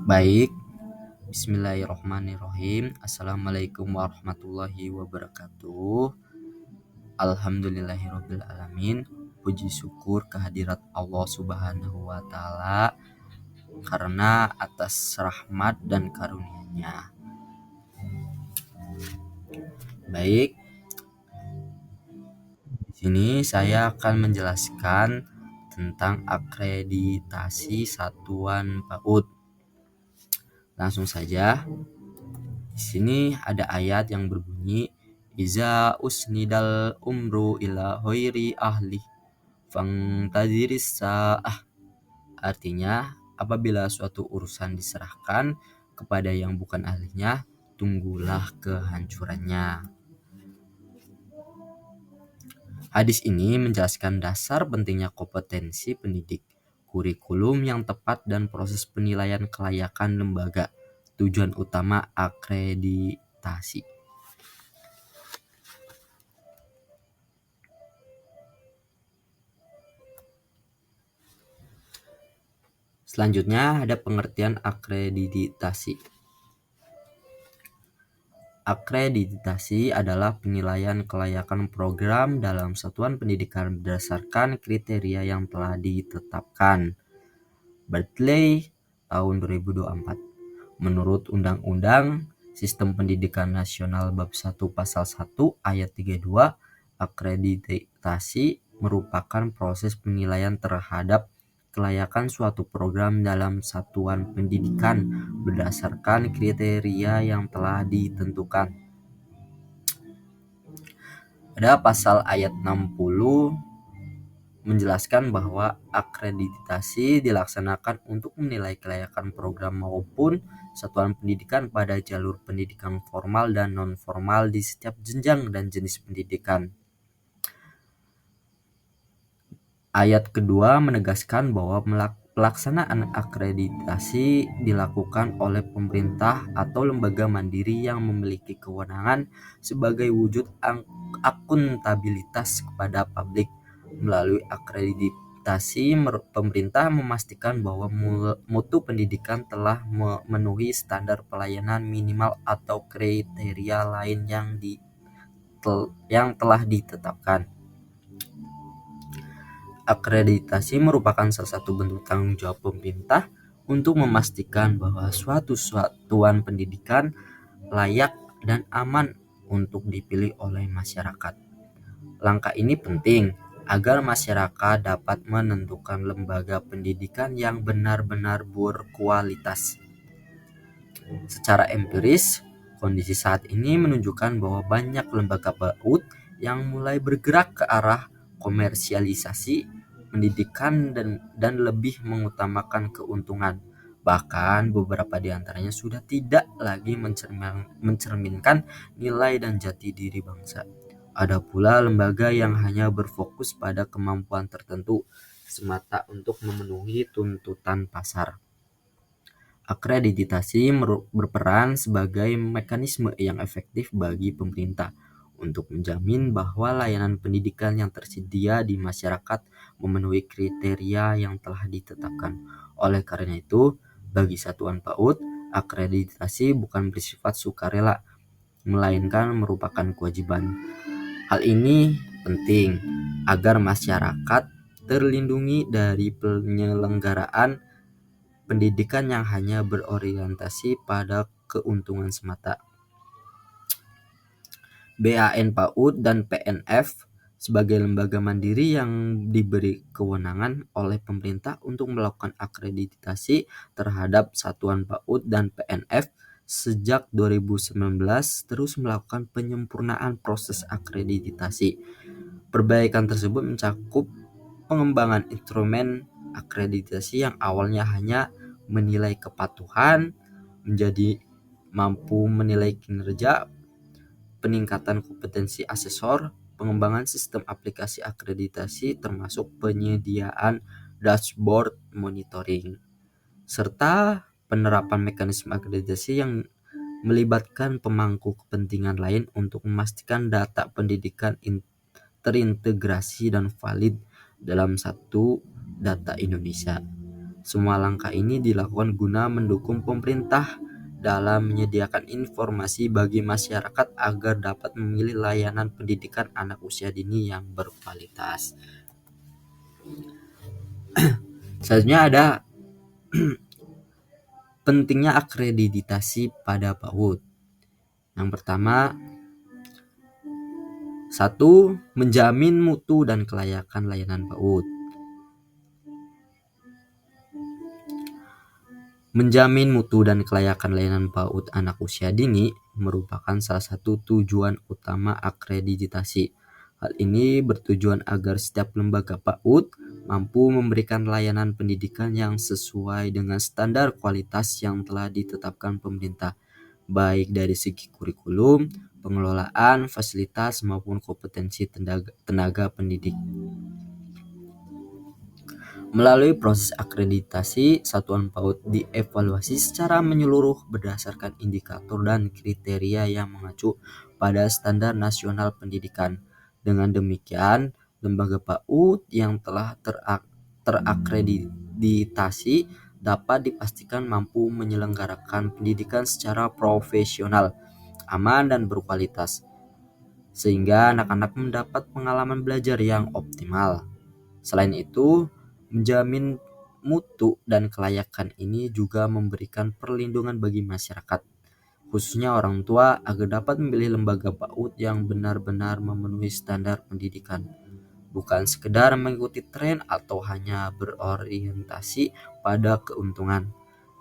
Baik, bismillahirrohmanirrohim. Assalamualaikum warahmatullahi wabarakatuh. Alhamdulillahirobbilalamin. Puji syukur kehadirat Allah subhanahu wa ta'ala karena atas rahmat dan karunia-Nya. Baik, di sini saya akan menjelaskan tentang akreditasi satuan PAUD. Langsung saja. Di sini ada ayat yang berbunyi Iza usnidal umru ila ghairi ahli fangtadiris sa'ah. Artinya, apabila suatu urusan diserahkan kepada yang bukan ahlinya, tunggulah kehancurannya. Hadis ini menjelaskan dasar pentingnya kompetensi pendidik, kurikulum yang tepat, dan proses penilaian kelayakan lembaga. Tujuan utama akreditasi. Selanjutnya ada pengertian akreditasi. Akreditasi adalah penilaian kelayakan program dalam satuan pendidikan berdasarkan kriteria yang telah ditetapkan. Bartley tahun 2024. Menurut Undang-Undang Sistem Pendidikan Nasional Bab 1 Pasal 1 Ayat 32, akreditasi merupakan proses penilaian terhadap kelayakan suatu program dalam satuan pendidikan berdasarkan kriteria yang telah ditentukan. Ada pasal ayat 60 menjelaskan bahwa akreditasi dilaksanakan untuk menilai kelayakan program maupun satuan pendidikan pada jalur pendidikan formal dan non-formal di setiap jenjang dan jenis pendidikan. Ayat kedua menegaskan bahwa pelaksanaan akreditasi dilakukan oleh pemerintah atau lembaga mandiri yang memiliki kewenangan sebagai wujud akuntabilitas kepada publik. Melalui akreditasi, pemerintah memastikan bahwa mutu pendidikan telah memenuhi standar pelayanan minimal atau kriteria lain yang telah ditetapkan. Akreditasi merupakan salah satu bentuk tanggung jawab pemerintah untuk memastikan bahwa suatu satuan pendidikan layak dan aman untuk dipilih oleh masyarakat. Langkah ini penting agar masyarakat dapat menentukan lembaga pendidikan yang benar-benar berkualitas. Secara empiris, kondisi saat ini menunjukkan bahwa banyak lembaga PAUD yang mulai bergerak ke arah komersialisasi pendidikan dan lebih mengutamakan keuntungan. Bahkan beberapa di antaranya sudah tidak lagi mencerminkan nilai dan jati diri bangsa. Ada pula lembaga yang hanya berfokus pada kemampuan tertentu semata untuk memenuhi tuntutan pasar. Akreditasi berperan sebagai mekanisme yang efektif bagi pemerintah untuk menjamin bahwa layanan pendidikan yang tersedia di masyarakat memenuhi kriteria yang telah ditetapkan. Oleh karena itu, bagi satuan PAUD, akreditasi bukan bersifat sukarela, melainkan merupakan kewajiban. Hal ini penting agar masyarakat terlindungi dari penyelenggaraan pendidikan yang hanya berorientasi pada keuntungan semata. BAN PAUD dan PNF sebagai lembaga mandiri yang diberi kewenangan oleh pemerintah untuk melakukan akreditasi terhadap satuan PAUD dan PNF sejak 2019 terus melakukan penyempurnaan proses akreditasi. Perbaikan tersebut mencakup pengembangan instrumen akreditasi yang awalnya hanya menilai kepatuhan menjadi mampu menilai kinerja, peningkatan kompetensi asesor, pengembangan sistem aplikasi akreditasi termasuk penyediaan dashboard monitoring, serta penerapan mekanisme akreditasi yang melibatkan pemangku kepentingan lain untuk memastikan data pendidikan terintegrasi dan valid dalam satu data Indonesia. Semua langkah ini dilakukan guna mendukung pemerintah dalam menyediakan informasi bagi masyarakat agar dapat memilih layanan pendidikan anak usia dini yang berkualitas. Selanjutnya ada pentingnya akreditasi pada PAUD. Yang pertama, 1. Menjamin mutu dan kelayakan layanan PAUD. Menjamin mutu dan kelayakan layanan PAUD anak usia dini merupakan salah satu tujuan utama akreditasi. Hal ini bertujuan agar setiap lembaga PAUD mampu memberikan layanan pendidikan yang sesuai dengan standar kualitas yang telah ditetapkan pemerintah, baik dari segi kurikulum, pengelolaan, fasilitas, maupun kompetensi tenaga pendidik. Melalui proses akreditasi, satuan PAUD dievaluasi secara menyeluruh berdasarkan indikator dan kriteria yang mengacu pada standar nasional pendidikan. Dengan demikian, lembaga PAUD yang telah terakreditasi dapat dipastikan mampu menyelenggarakan pendidikan secara profesional, aman, dan berkualitas, sehingga anak-anak mendapat pengalaman belajar yang optimal. Selain itu, menjamin mutu dan kelayakan ini juga memberikan perlindungan bagi masyarakat, khususnya orang tua, agar dapat memilih lembaga PAUD yang benar-benar memenuhi standar pendidikan, bukan sekedar mengikuti tren atau hanya berorientasi pada keuntungan.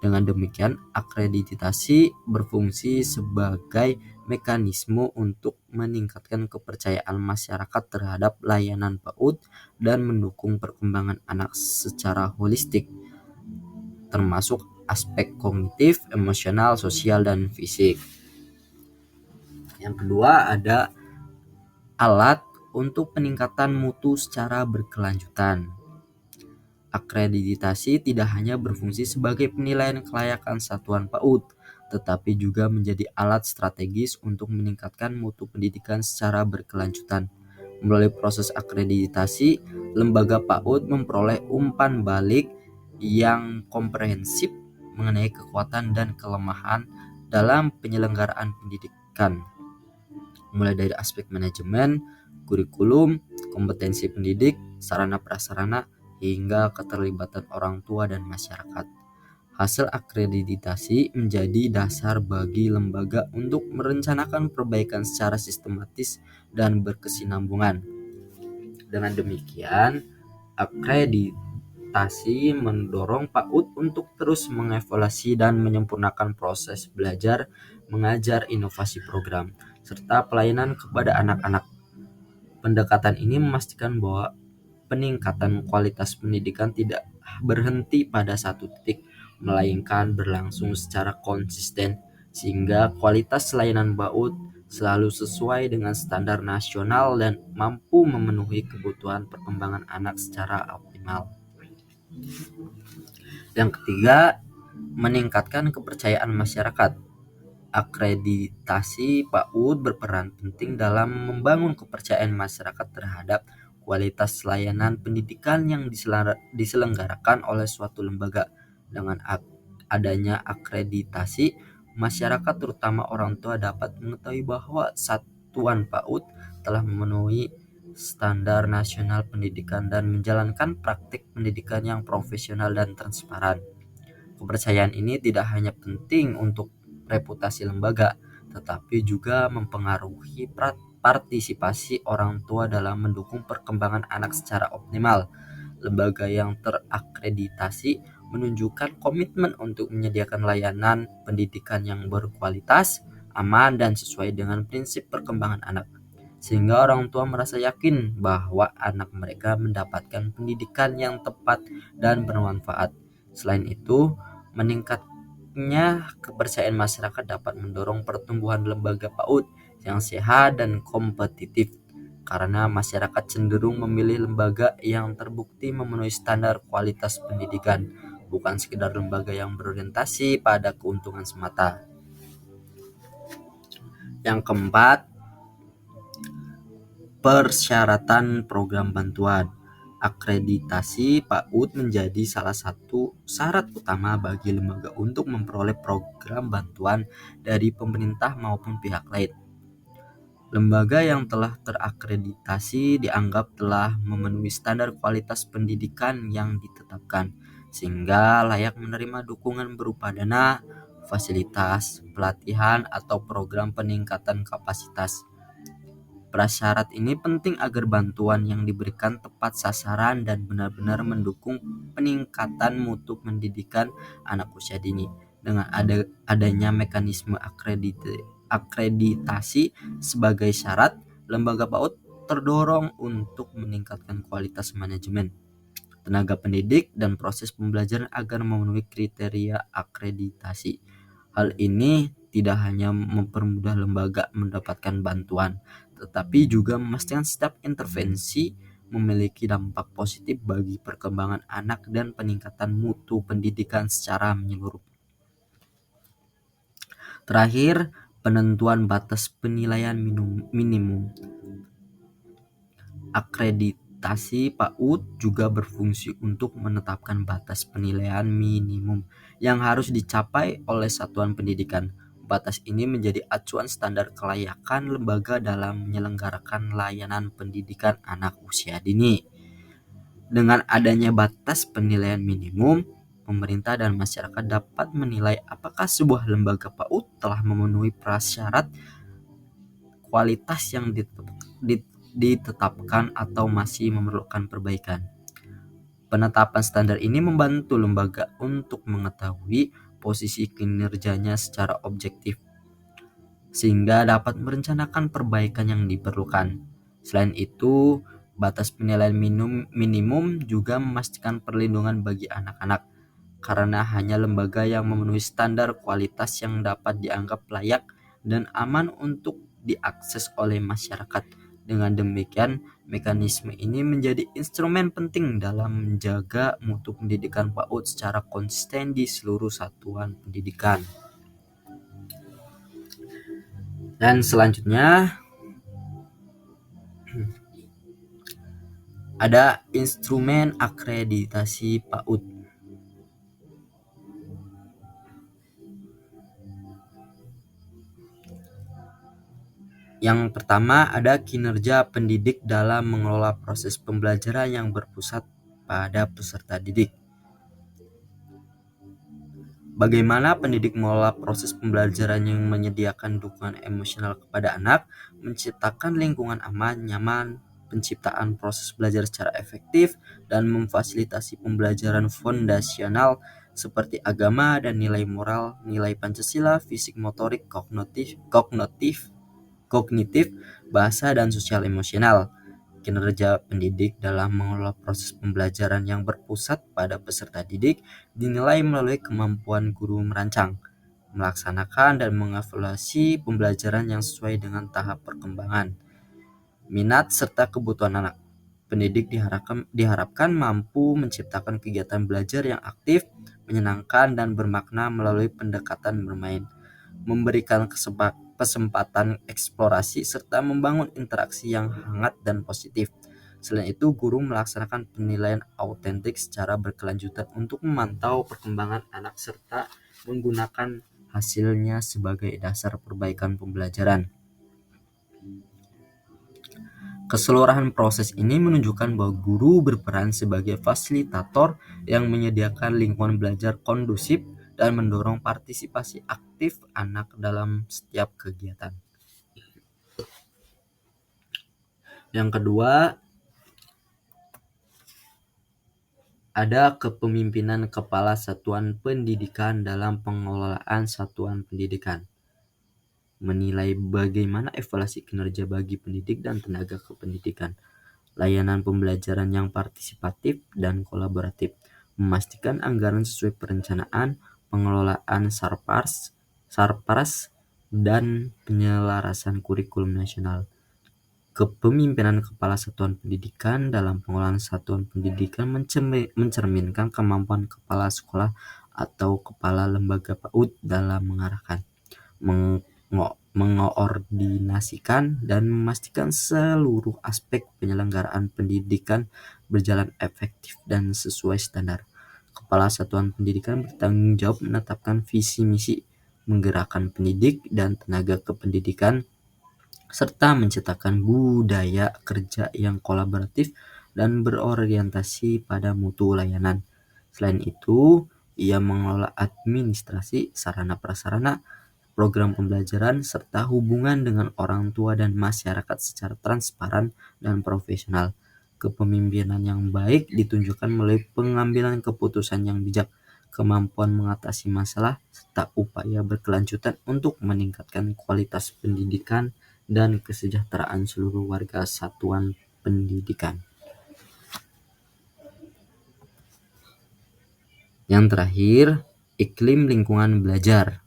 Dengan demikian, akreditasi berfungsi sebagai mekanisme untuk meningkatkan kepercayaan masyarakat terhadap layanan PAUD dan mendukung perkembangan anak secara holistik, termasuk aspek kognitif, emosional, sosial, dan fisik. Yang kedua ada alat untuk peningkatan mutu secara berkelanjutan. Akreditasi tidak hanya berfungsi sebagai penilaian kelayakan satuan PAUD, tetapi juga menjadi alat strategis untuk meningkatkan mutu pendidikan secara berkelanjutan. Melalui proses akreditasi, lembaga PAUD memperoleh umpan balik yang komprehensif mengenai kekuatan dan kelemahan dalam penyelenggaraan pendidikan, mulai dari aspek manajemen, kurikulum, kompetensi pendidik, sarana prasarana, hingga keterlibatan orang tua dan masyarakat. Hasil akreditasi menjadi dasar bagi lembaga untuk merencanakan perbaikan secara sistematis dan berkesinambungan. Dengan demikian, akreditasi mendorong PAUD untuk terus mengevaluasi dan menyempurnakan proses belajar, mengajar, inovasi program, serta pelayanan kepada anak-anak. Pendekatan ini memastikan bahwa peningkatan kualitas pendidikan tidak berhenti pada satu titik, melainkan berlangsung secara konsisten, sehingga kualitas layanan PAUD selalu sesuai dengan standar nasional dan mampu memenuhi kebutuhan perkembangan anak secara optimal. Yang ketiga, meningkatkan kepercayaan masyarakat. Akreditasi PAUD berperan penting dalam membangun kepercayaan masyarakat terhadap kualitas layanan pendidikan yang diselenggarakan oleh suatu lembaga. Dengan adanya akreditasi, masyarakat terutama orang tua dapat mengetahui bahwa satuan PAUD telah memenuhi standar nasional pendidikan dan menjalankan praktik pendidikan yang profesional dan transparan. Kepercayaan ini tidak hanya penting untuk reputasi lembaga, tetapi juga mempengaruhi partisipasi orang tua dalam mendukung perkembangan anak secara optimal. Lembaga yang terakreditasi menunjukkan komitmen untuk menyediakan layanan pendidikan yang berkualitas, aman, dan sesuai dengan prinsip perkembangan anak, sehingga orang tua merasa yakin bahwa anak mereka mendapatkan pendidikan yang tepat dan bermanfaat. Selain itu, meningkatnya kepercayaan masyarakat dapat mendorong pertumbuhan lembaga PAUD yang sehat dan kompetitif, karena masyarakat cenderung memilih lembaga yang terbukti memenuhi standar kualitas pendidikan, bukan sekedar lembaga yang berorientasi pada keuntungan semata. Yang keempat, persyaratan program bantuan. Akreditasi PAUD menjadi salah satu syarat utama bagi lembaga untuk memperoleh program bantuan dari pemerintah maupun pihak lain. Lembaga yang telah terakreditasi dianggap telah memenuhi standar kualitas pendidikan yang ditetapkan, sehingga layak menerima dukungan berupa dana, fasilitas, pelatihan, atau program peningkatan kapasitas. Prasyarat ini penting agar bantuan yang diberikan tepat sasaran dan benar-benar mendukung peningkatan mutu pendidikan anak usia dini. Dengan adanya mekanisme akreditasi sebagai syarat, lembaga PAUD terdorong untuk meningkatkan kualitas manajemen, tenaga pendidik, dan proses pembelajaran agar memenuhi kriteria akreditasi. Hal ini tidak hanya mempermudah lembaga mendapatkan bantuan, tetapi juga memastikan setiap intervensi memiliki dampak positif bagi perkembangan anak dan peningkatan mutu pendidikan secara menyeluruh. Terakhir, penentuan batas penilaian minimum. Akreditasi PAUD juga berfungsi untuk menetapkan batas penilaian minimum yang harus dicapai oleh satuan pendidikan. Batas ini menjadi acuan standar kelayakan lembaga dalam menyelenggarakan layanan pendidikan anak usia dini. Dengan adanya batas penilaian minimum, pemerintah dan masyarakat dapat menilai apakah sebuah lembaga PAUD telah memenuhi prasyarat kualitas yang ditetapkan atau masih memerlukan perbaikan. Penetapan standar ini membantu lembaga untuk mengetahui posisi kinerjanya secara objektif, sehingga dapat merencanakan perbaikan yang diperlukan. Selain itu, batas penilaian minimum juga memastikan perlindungan bagi anak-anak, karena hanya lembaga yang memenuhi standar kualitas yang dapat dianggap layak dan aman untuk diakses oleh masyarakat. Dengan demikian, mekanisme ini menjadi instrumen penting dalam menjaga mutu pendidikan PAUD secara konsisten di seluruh satuan pendidikan. Dan selanjutnya ada instrumen akreditasi PAUD. Yang pertama ada kinerja pendidik dalam mengelola proses pembelajaran yang berpusat pada peserta didik. Bagaimana pendidik mengelola proses pembelajaran yang menyediakan dukungan emosional kepada anak, menciptakan lingkungan aman, nyaman, penciptaan proses belajar secara efektif, dan memfasilitasi pembelajaran fondasional seperti agama dan nilai moral, nilai Pancasila, fisik motorik, kognitif, bahasa, dan sosial emosional. Kinerja pendidik dalam mengelola proses pembelajaran yang berpusat pada peserta didik dinilai melalui kemampuan guru merancang, melaksanakan, dan mengevaluasi pembelajaran yang sesuai dengan tahap perkembangan, minat, serta kebutuhan anak. Pendidik diharapkan mampu menciptakan kegiatan belajar yang aktif, menyenangkan, dan bermakna melalui pendekatan bermain, memberikan kesempatan eksplorasi, serta membangun interaksi yang hangat dan positif. Selain itu, guru melaksanakan penilaian autentik secara berkelanjutan untuk memantau perkembangan anak serta menggunakan hasilnya sebagai dasar perbaikan pembelajaran. Keseluruhan proses ini menunjukkan bahwa guru berperan sebagai fasilitator yang menyediakan lingkungan belajar kondusif dan mendorong partisipasi aktif anak dalam setiap kegiatan. Yang kedua, ada kepemimpinan kepala satuan pendidikan dalam pengelolaan satuan pendidikan. Menilai bagaimana evaluasi kinerja bagi pendidik dan tenaga kependidikan, layanan pembelajaran yang partisipatif dan kolaboratif, memastikan anggaran sesuai perencanaan, pengelolaan sarpras, dan penyelarasan kurikulum nasional. Kepemimpinan kepala satuan pendidikan dalam pengelolaan satuan pendidikan mencerminkan kemampuan kepala sekolah atau kepala lembaga PAUD dalam mengarahkan, mengoordinasikan, dan memastikan seluruh aspek penyelenggaraan pendidikan berjalan efektif dan sesuai standar. Kepala Satuan Pendidikan bertanggung jawab menetapkan visi misi, menggerakkan pendidik dan tenaga kependidikan, serta menciptakan budaya kerja yang kolaboratif dan berorientasi pada mutu layanan. Selain itu, ia mengelola administrasi, sarana prasarana, program pembelajaran, serta hubungan dengan orang tua dan masyarakat secara transparan dan profesional. Kepemimpinan yang baik ditunjukkan melalui pengambilan keputusan yang bijak, kemampuan mengatasi masalah, serta upaya berkelanjutan untuk meningkatkan kualitas pendidikan dan kesejahteraan seluruh warga satuan pendidikan. Yang terakhir, iklim lingkungan belajar.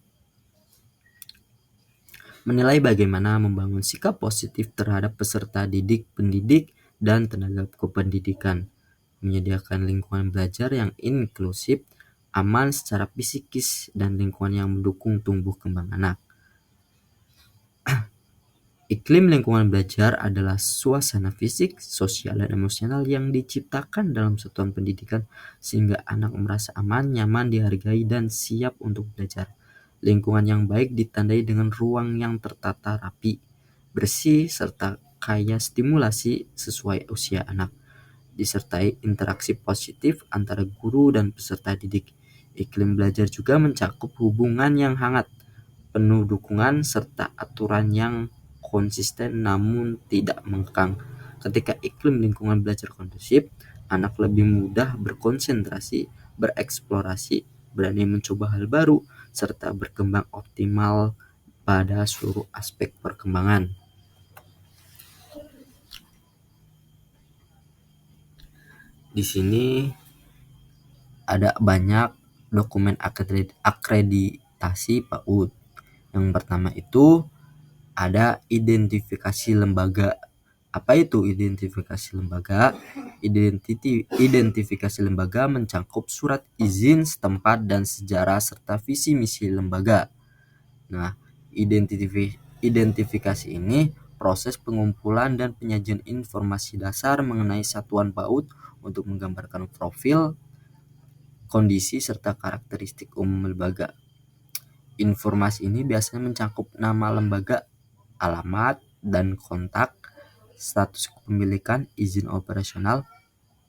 Menilai bagaimana membangun sikap positif terhadap peserta didik, pendidik, dan tenaga kependidikan. Menyediakan lingkungan belajar yang inklusif, aman secara psikis, dan lingkungan yang mendukung tumbuh kembang anak. Iklim lingkungan belajar adalah suasana fisik, sosial, dan emosional yang diciptakan dalam satuan pendidikan sehingga anak merasa aman, nyaman, dihargai, dan siap untuk belajar. Lingkungan yang baik ditandai dengan ruang yang tertata rapi, bersih, serta kaya stimulasi sesuai usia anak, disertai interaksi positif antara guru dan peserta didik. Iklim belajar juga mencakup hubungan yang hangat, penuh dukungan, serta aturan yang konsisten namun tidak mengekang. Ketika iklim lingkungan belajar kondusif, anak lebih mudah berkonsentrasi, bereksplorasi, berani mencoba hal baru, serta berkembang optimal pada seluruh aspek perkembangan. Di sini ada banyak dokumen akreditasi PAUD. Yang pertama itu ada identifikasi lembaga. Apa itu identifikasi lembaga? Identifikasi lembaga mencakup surat izin setempat dan sejarah serta visi misi lembaga. Nah, identifikasi ini proses pengumpulan dan penyajian informasi dasar mengenai satuan PAUD untuk menggambarkan profil, kondisi, serta karakteristik umum lembaga. Informasi ini biasanya mencakup nama lembaga, alamat dan kontak, status kepemilikan, izin operasional,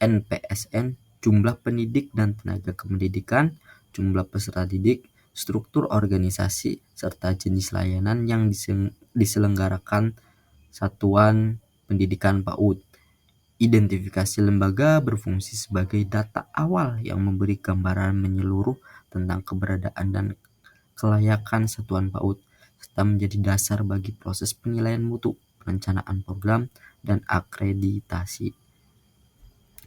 NPSN, jumlah pendidik dan tenaga kependidikan, jumlah peserta didik, struktur organisasi, serta jenis layanan yang diselenggarakan satuan pendidikan PAUD. Identifikasi lembaga berfungsi sebagai data awal yang memberi gambaran menyeluruh tentang keberadaan dan kelayakan satuan PAUD, serta menjadi dasar bagi proses penilaian mutu, perencanaan program, dan akreditasi.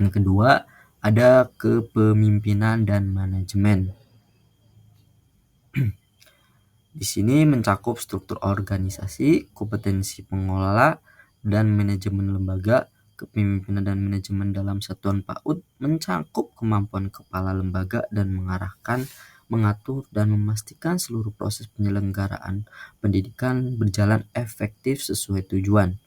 Yang kedua, ada kepemimpinan dan manajemen. Di sini mencakup struktur organisasi, kompetensi pengelola, dan manajemen lembaga. Kepemimpinan dan manajemen dalam satuan PAUD mencakup kemampuan kepala lembaga dan mengarahkan, mengatur, dan memastikan seluruh proses penyelenggaraan pendidikan berjalan efektif sesuai tujuan.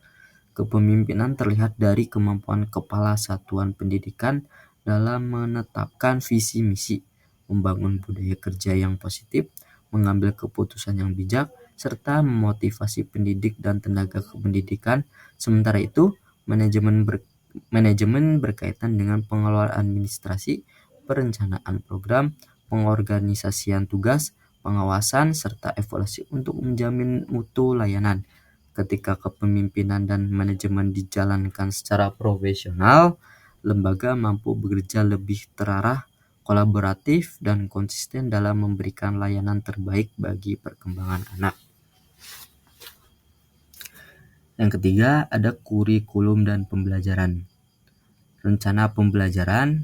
Kepemimpinan terlihat dari kemampuan kepala satuan pendidikan dalam menetapkan visi misi, membangun budaya kerja yang positif, mengambil keputusan yang bijak, serta memotivasi pendidik dan tenaga kependidikan. Sementara itu, manajemen berkaitan dengan pengelolaan administrasi, perencanaan program, pengorganisasian tugas, pengawasan, serta evaluasi untuk menjamin mutu layanan. Ketika kepemimpinan dan manajemen dijalankan secara profesional, lembaga mampu bekerja lebih terarah, kolaboratif, dan konsisten dalam memberikan layanan terbaik bagi perkembangan anak. Yang ketiga, ada kurikulum dan pembelajaran. Rencana pembelajaran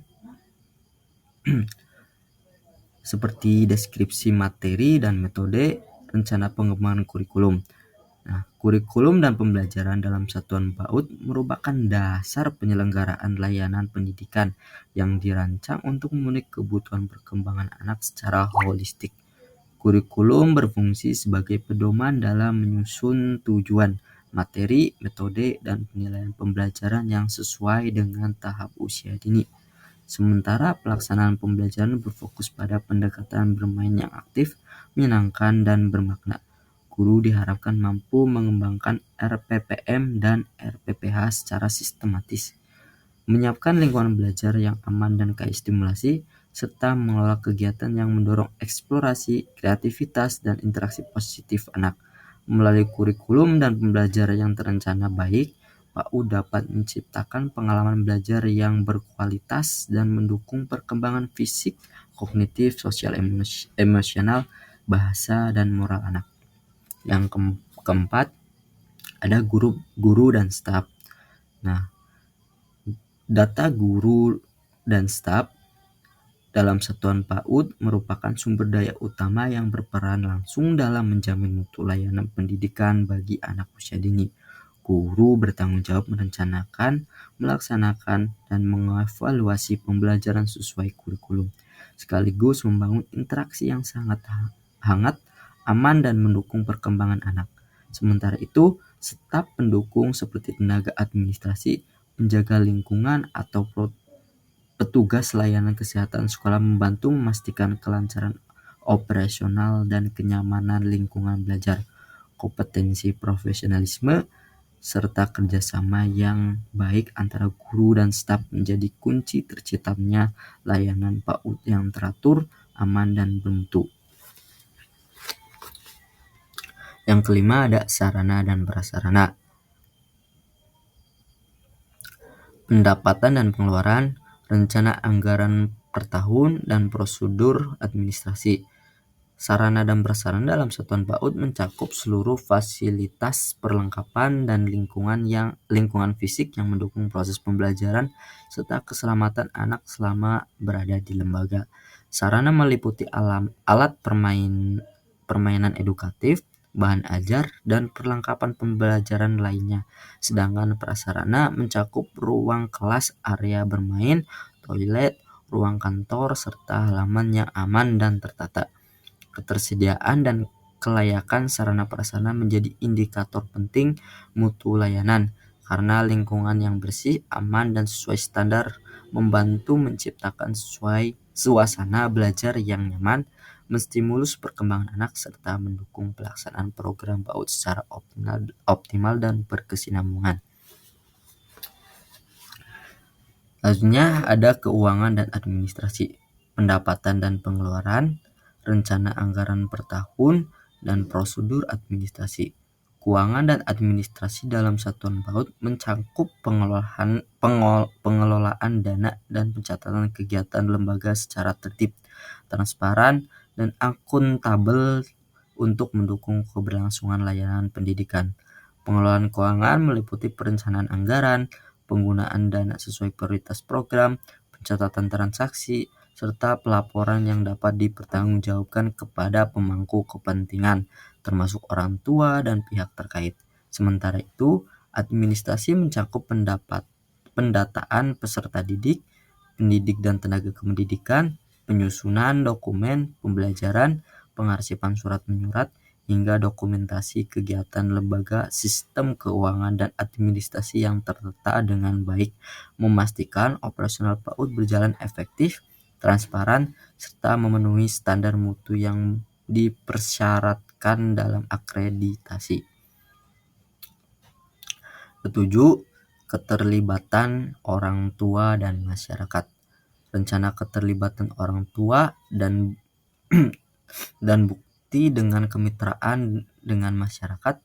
seperti deskripsi materi dan metode, rencana pengembangan kurikulum. Nah, kurikulum dan pembelajaran dalam satuan PAUD merupakan dasar penyelenggaraan layanan pendidikan yang dirancang untuk memenuhi kebutuhan perkembangan anak secara holistik. Kurikulum berfungsi sebagai pedoman dalam menyusun tujuan, materi, metode, dan penilaian pembelajaran yang sesuai dengan tahap usia dini. Sementara pelaksanaan pembelajaran berfokus pada pendekatan bermain yang aktif, menyenangkan, dan bermakna. Guru diharapkan mampu mengembangkan RPPM dan RPPH secara sistematis, menyiapkan lingkungan belajar yang aman dan kaya stimulasi, serta mengelola kegiatan yang mendorong eksplorasi, kreativitas, dan interaksi positif anak. Melalui kurikulum dan pembelajaran yang terencana baik, PAUD dapat menciptakan pengalaman belajar yang berkualitas dan mendukung perkembangan fisik, kognitif, sosial, emosional, bahasa, dan moral anak. Yang keempat, ada guru dan staf. Nah, data guru dan staf dalam satuan PAUD merupakan sumber daya utama yang berperan langsung dalam menjamin mutu layanan pendidikan bagi anak usia dini. Guru bertanggung jawab merencanakan, melaksanakan, dan mengevaluasi pembelajaran sesuai kurikulum, sekaligus membangun interaksi yang sangat hangat, aman, dan mendukung perkembangan anak. Sementara itu, staf pendukung seperti tenaga administrasi, penjaga lingkungan, atau petugas layanan kesehatan sekolah membantu memastikan kelancaran operasional dan kenyamanan lingkungan belajar. Kompetensi profesionalisme serta kerjasama yang baik antara guru dan staf menjadi kunci terciptanya layanan PAUD yang teratur, aman, dan bermutu. Yang kelima, ada sarana dan prasarana. Pendapatan dan pengeluaran, rencana anggaran per tahun, dan prosedur administrasi. Sarana dan prasarana dalam satuan PAUD mencakup seluruh fasilitas perlengkapan dan lingkungan fisik yang mendukung proses pembelajaran serta keselamatan anak selama berada di lembaga. Sarana meliputi alat permainan edukatif, bahan ajar, dan perlengkapan pembelajaran lainnya. Sedangkan prasarana mencakup ruang kelas, area bermain, toilet, ruang kantor, serta halaman yang aman dan tertata. Ketersediaan dan kelayakan sarana prasarana menjadi indikator penting mutu layanan, karena lingkungan yang bersih, aman, dan sesuai standar membantu menciptakan suasana belajar yang nyaman, menstimulus perkembangan anak, serta mendukung pelaksanaan program PAUD secara optimal dan berkesinambungan. Selanjutnya ada keuangan dan administrasi, pendapatan dan pengeluaran, rencana anggaran per tahun, dan prosedur administrasi. Keuangan dan administrasi dalam satuan PAUD mencakup pengelolaan dana dan pencatatan kegiatan lembaga secara tertib, transparan, dan akuntabel untuk mendukung keberlangsungan layanan pendidikan. Pengelolaan keuangan meliputi perencanaan anggaran, penggunaan dana sesuai prioritas program, pencatatan transaksi, serta pelaporan yang dapat dipertanggungjawabkan kepada pemangku kepentingan, termasuk orang tua dan pihak terkait. Sementara itu, administrasi mencakup pendataan peserta didik, pendidik dan tenaga kependidikan, penyusunan dokumen pembelajaran, pengarsipan surat menyurat, hingga dokumentasi kegiatan lembaga, sistem keuangan, dan administrasi yang tertata dengan baik, memastikan operasional PAUD berjalan efektif, transparan, serta memenuhi standar mutu yang dipersyaratkan dalam akreditasi. Ketujuh, keterlibatan orang tua dan masyarakat. Rencana keterlibatan orang tua dan bukti dengan kemitraan dengan masyarakat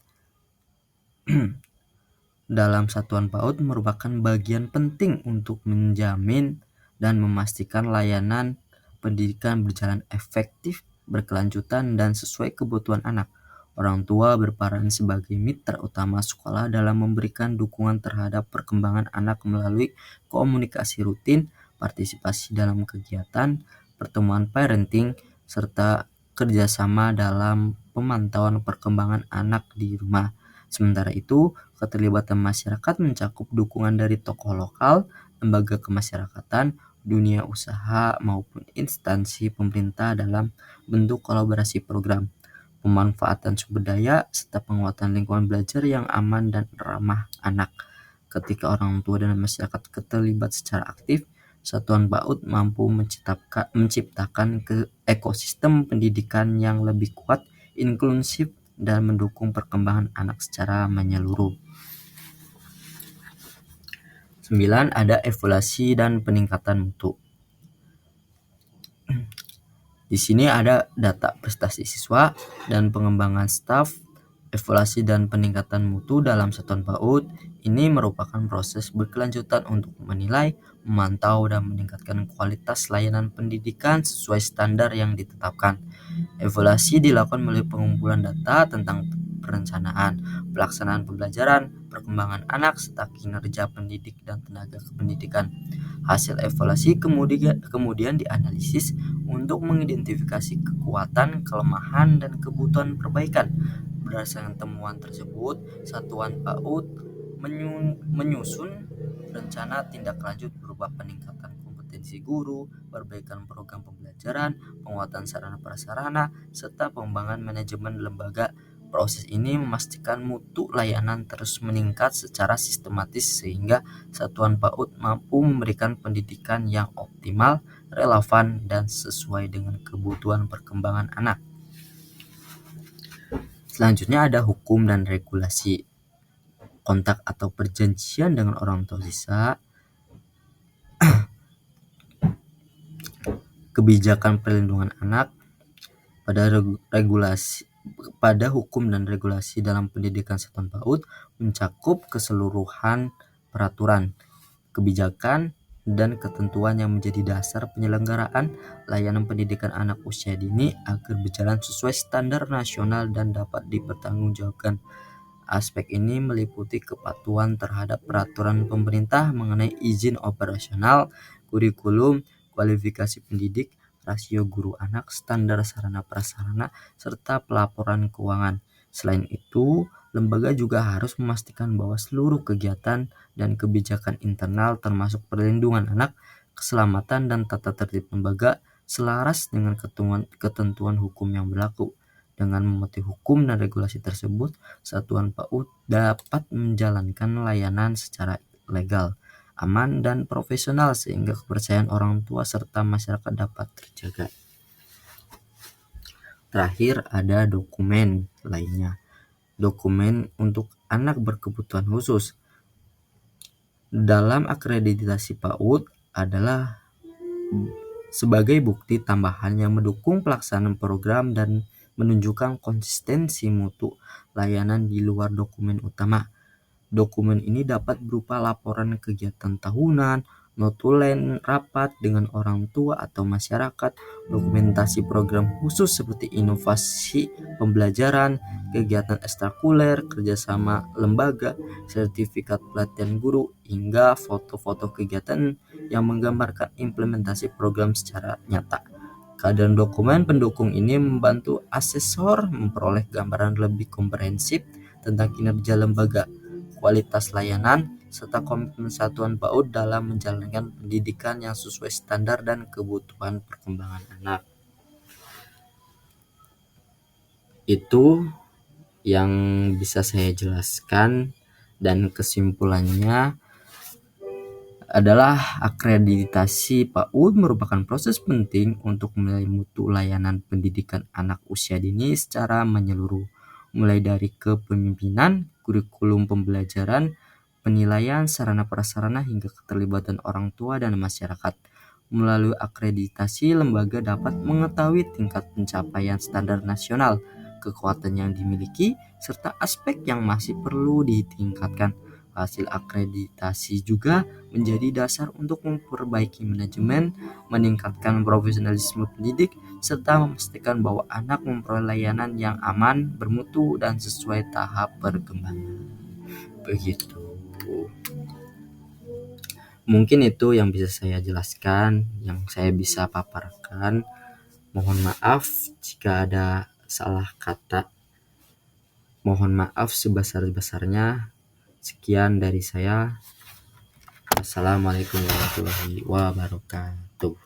dalam satuan PAUD merupakan bagian penting untuk menjamin dan memastikan layanan pendidikan berjalan efektif, berkelanjutan, dan sesuai kebutuhan anak. Orang tua berperan sebagai mitra utama sekolah dalam memberikan dukungan terhadap perkembangan anak melalui komunikasi rutin, partisipasi dalam kegiatan, pertemuan parenting, serta kerjasama dalam pemantauan perkembangan anak di rumah. Sementara itu, keterlibatan masyarakat mencakup dukungan dari tokoh lokal, lembaga kemasyarakatan, dunia usaha, maupun instansi pemerintah dalam bentuk kolaborasi program, pemanfaatan sumber daya, serta penguatan lingkungan belajar yang aman dan ramah anak. Ketika orang tua dan masyarakat terlibat secara aktif, satuan PAUD mampu menciptakan ekosistem pendidikan yang lebih kuat, inklusif, dan mendukung perkembangan anak secara menyeluruh. 9. Ada evaluasi dan peningkatan mutu. Di sini ada data prestasi siswa dan pengembangan staf, evaluasi dan peningkatan mutu dalam satuan PAUD. Ini merupakan proses berkelanjutan untuk menilai, memantau, dan meningkatkan kualitas layanan pendidikan sesuai standar yang ditetapkan. Evaluasi dilakukan melalui pengumpulan data tentang perencanaan, pelaksanaan pembelajaran, perkembangan anak, serta kinerja pendidik dan tenaga kependidikan. Hasil evaluasi kemudian dianalisis untuk mengidentifikasi kekuatan, kelemahan, dan kebutuhan perbaikan. Berdasarkan temuan tersebut, satuan PAUD menyusun rencana tindak lanjut berupa peningkatan kompetensi guru, perbaikan program pembelajaran, penguatan sarana prasarana, serta pengembangan manajemen lembaga. Proses ini memastikan mutu layanan terus meningkat secara sistematis sehingga satuan PAUD mampu memberikan pendidikan yang optimal, relevan, dan sesuai dengan kebutuhan perkembangan anak. Selanjutnya ada hukum dan regulasi. Kontak atau perjanjian dengan orang tua siswa, kebijakan perlindungan anak. Pada hukum dan regulasi dalam pendidikan satuan PAUD mencakup keseluruhan peraturan, kebijakan, dan ketentuan yang menjadi dasar penyelenggaraan layanan pendidikan anak usia dini agar berjalan sesuai standar nasional dan dapat dipertanggungjawabkan. Aspek ini meliputi kepatuhan terhadap peraturan pemerintah mengenai izin operasional, kurikulum, kualifikasi pendidik, rasio guru anak, standar sarana prasarana, serta pelaporan keuangan. Selain itu, lembaga juga harus memastikan bahwa seluruh kegiatan dan kebijakan internal termasuk perlindungan anak, keselamatan, dan tata tertib lembaga selaras dengan ketentuan hukum yang berlaku. Dengan mematuhi hukum dan regulasi tersebut, satuan PAUD dapat menjalankan layanan secara legal, aman, dan profesional sehingga kepercayaan orang tua serta masyarakat dapat terjaga. Terakhir ada dokumen lainnya. Dokumen untuk anak berkebutuhan khusus. Dalam akreditasi PAUD adalah sebagai bukti tambahan yang mendukung pelaksanaan program dan menunjukkan konsistensi mutu layanan di luar dokumen utama. Dokumen ini dapat berupa laporan kegiatan tahunan, notulen rapat dengan orang tua atau masyarakat, dokumentasi program khusus seperti inovasi pembelajaran, kegiatan ekstrakurikuler, kerjasama lembaga, sertifikat pelatihan guru, hingga foto-foto kegiatan yang menggambarkan implementasi program secara nyata. Kehadiran dokumen pendukung ini membantu asesor memperoleh gambaran lebih komprehensif tentang kinerja lembaga, kualitas layanan, serta komitmen satuan PAUD dalam menjalankan pendidikan yang sesuai standar dan kebutuhan perkembangan anak. Itu yang bisa saya jelaskan, dan kesimpulannya adalah akreditasi PAUD merupakan proses penting untuk menilai mutu layanan pendidikan anak usia dini secara menyeluruh, mulai dari kepemimpinan, kurikulum pembelajaran, penilaian sarana prasarana, hingga keterlibatan orang tua dan masyarakat. Melalui akreditasi, lembaga dapat mengetahui tingkat pencapaian standar nasional, kekuatan yang dimiliki, serta aspek yang masih perlu ditingkatkan. Hasil akreditasi juga menjadi dasar untuk memperbaiki manajemen, meningkatkan profesionalisme pendidik, serta memastikan bahwa anak memperoleh layanan yang aman, bermutu, dan sesuai tahap perkembangan. Begitu. Mungkin itu yang bisa saya jelaskan, yang saya bisa paparkan. Mohon maaf jika ada salah kata. Mohon maaf sebesar-besarnya. Sekian dari saya. Assalamualaikum warahmatullahi wabarakatuh.